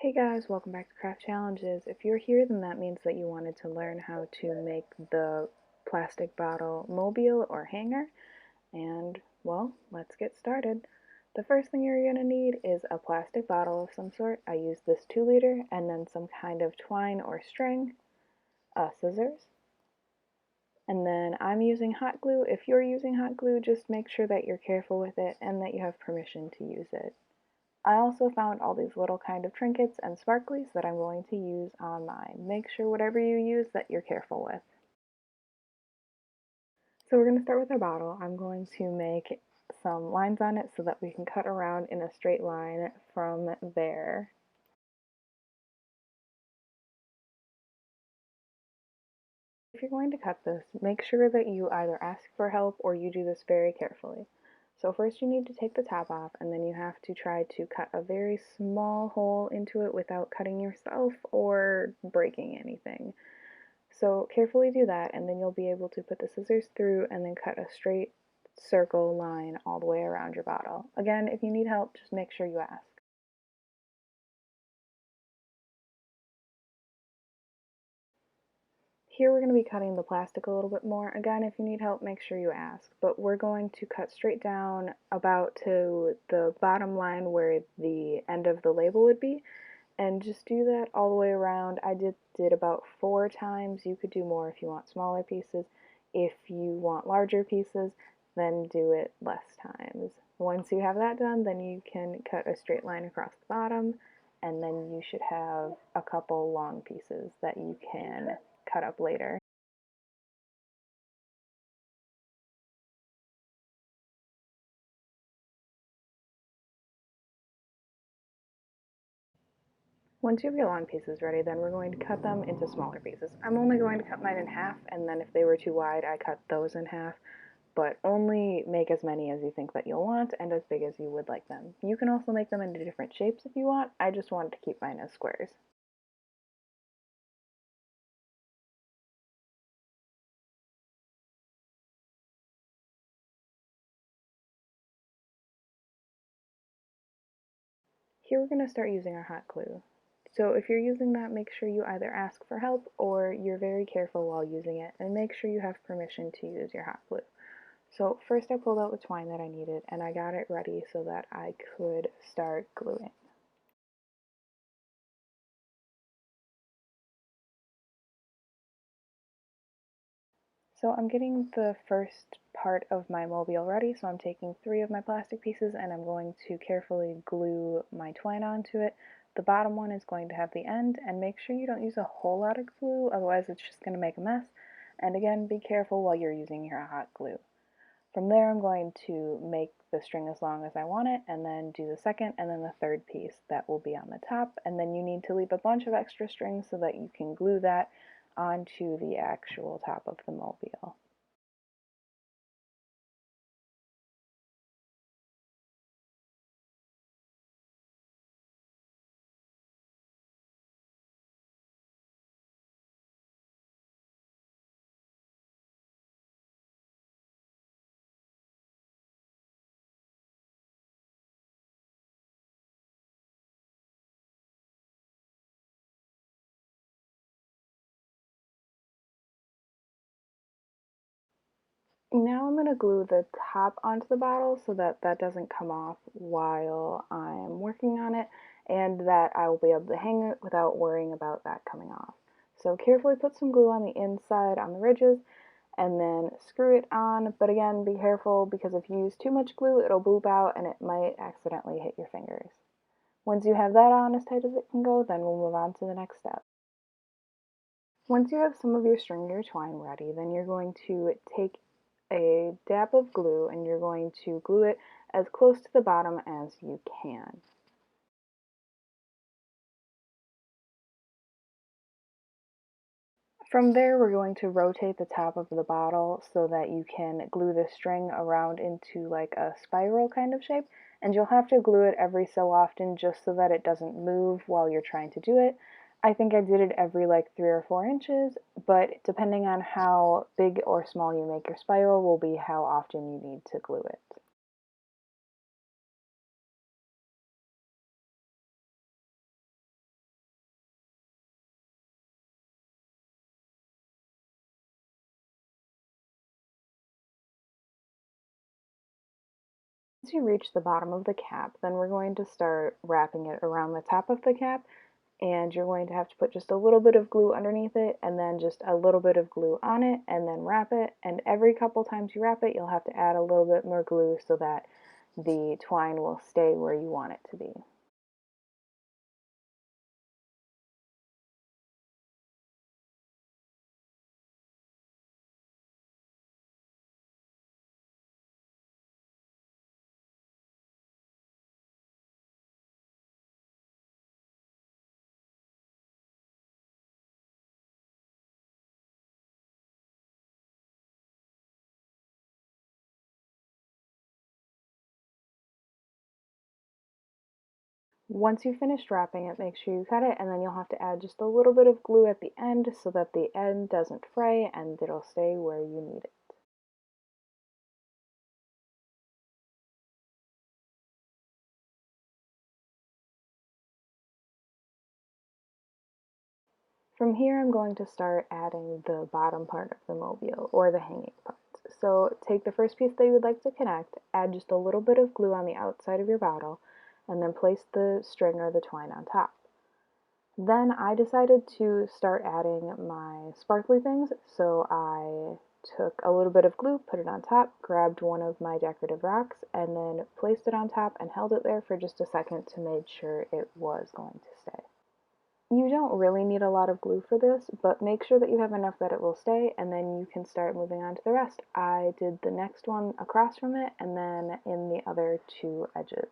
Hey guys, welcome back to Craft Challenges. If you're here, then that means that you wanted to learn how to make the plastic bottle mobile or hanger. And, well, let's get started. The first thing you're going to need is a plastic bottle of some sort. I use this 2 liter, and then some kind of twine or string, scissors. And then I'm using hot glue. If you're using hot glue, just make sure that you're careful with it and that you have permission to use it. I also found all these little kind of trinkets and sparklies that I'm going to use on mine. Make sure whatever you use that you're careful with. So we're going to start with our bottle. I'm going to make some lines on it so that we can cut around in a straight line from there. If you're going to cut this, make sure that you either ask for help or you do this very carefully. So first you need to take the top off, and then you have to try to cut a very small hole into it without cutting yourself or breaking anything. So carefully do that, and then you'll be able to put the scissors through and then cut a straight circle line all the way around your bottle. Again, if you need help, just make sure you ask. Here we're going to be cutting the plastic a little bit more. Again, if you need help, make sure you ask. But we're going to cut straight down about to the bottom line where the end of the label would be, and just do that all the way around. I did about 4 times. You could do more if you want smaller pieces. If you want larger pieces, then do it less times. Once you have that done, then you can cut a straight line across the bottom, and then you should have a couple long pieces that you can cut up later. Once you have your long pieces ready, then we're going to cut them into smaller pieces. I'm only going to cut mine in half, and then if they were too wide, I cut those in half. But only make as many as you think that you'll want and as big as you would like them. You can also make them into different shapes if you want. I just wanted to keep mine as squares. Here we're going to start using our hot glue. So if you're using that, make sure you either ask for help or you're very careful while using it, and make sure you have permission to use your hot glue. So first I pulled out the twine that I needed, and I got it ready so that I could start gluing. So I'm getting the first part of my mobile ready, so I'm taking 3 of my plastic pieces and I'm going to carefully glue my twine onto it. The bottom one is going to have the end, and make sure you don't use a whole lot of glue, otherwise it's just going to make a mess. And again, be careful while you're using your hot glue. From there I'm going to make the string as long as I want it, and then do the second and then the third piece that will be on the top, and then you need to leave a bunch of extra string so that you can glue that onto the actual top of the mobile. Now I'm going to glue the top onto the bottle so that that doesn't come off while I'm working on it, and that I will be able to hang it without worrying about that coming off. So carefully put some glue on the inside on the ridges and then screw it on, but again be careful because if you use too much glue it'll boop out and it might accidentally hit your fingers. Once you have that on as tight as it can go, then we'll move on to the next step. Once you have some of your string or twine ready, then you're going to take a dab of glue and you're going to glue it as close to the bottom as you can. From there, we're going to rotate the top of the bottle so that you can glue the string around into like a spiral kind of shape, and you'll have to glue it every so often just so that it doesn't move while you're trying to do it. I think I did it every like 3 or 4 inches, but depending on how big or small you make your spiral will be how often you need to glue it. once you reach the bottom of the cap, then we're going to start wrapping it around the top of the cap, and you're going to have to put just a little bit of glue underneath it and then just a little bit of glue on it and then wrap it, and every couple times you wrap it you'll have to add a little bit more glue so that the twine will stay where you want it to be. Once you've finished wrapping it, make sure you cut it, and then you'll have to add just a little bit of glue at the end so that the end doesn't fray and it'll stay where you need it. From here, I'm going to start adding the bottom part of the mobile, or the hanging parts. So take the first piece that you would like to connect, add just a little bit of glue on the outside of your bottle, and then place the string or the twine on top. Then I decided to start adding my sparkly things, so I took a little bit of glue, put it on top, grabbed one of my decorative rocks, and then placed it on top and held it there for just a second to make sure it was going to stay. You don't really need a lot of glue for this, but make sure that you have enough that it will stay, and then you can start moving on to the rest. I did the next one across from it, and then in the other two edges.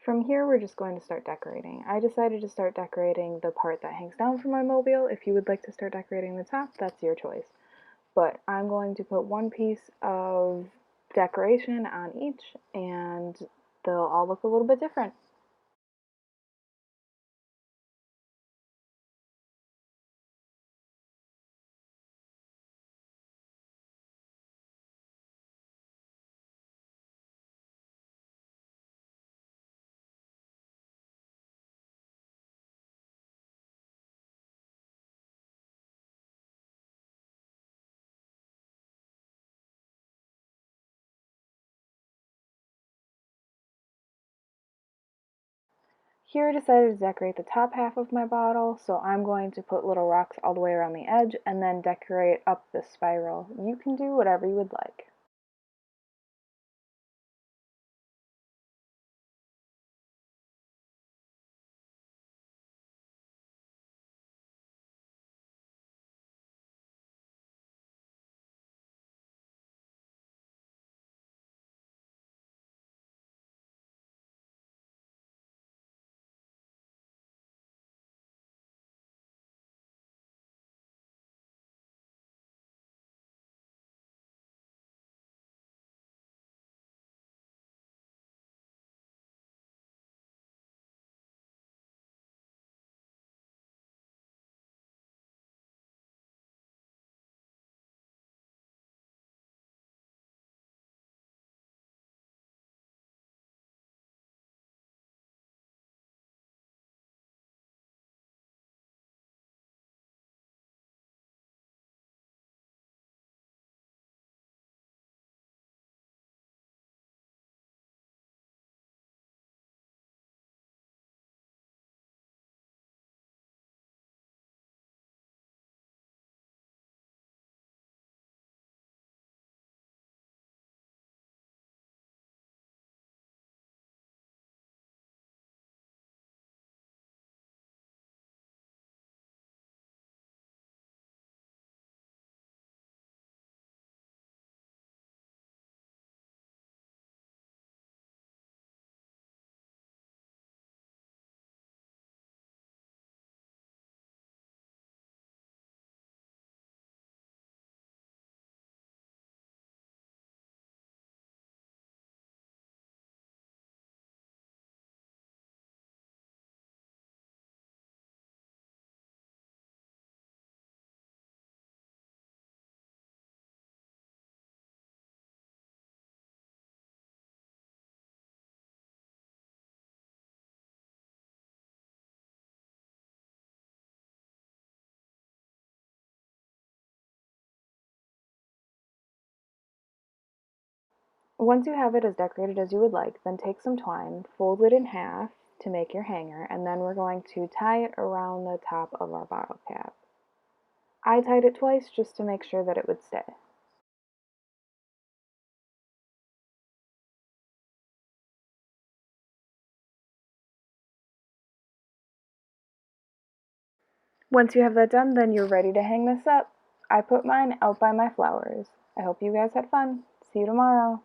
From here, we're just going to start decorating. I decided to start decorating the part that hangs down from my mobile. If you would like to start decorating the top, that's your choice. But I'm going to put one piece of decoration on each, and they'll all look a little bit different. Here I decided to decorate the top half of my bottle, so I'm going to put little rocks all the way around the edge and then decorate up the spiral. You can do whatever you would like. Once you have it as decorated as you would like, then take some twine, fold it in half to make your hanger, and then we're going to tie it around the top of our bottle cap. I tied it twice just to make sure that it would stay. Once you have that done, then you're ready to hang this up. I put mine out by my flowers. I hope you guys had fun. See you tomorrow.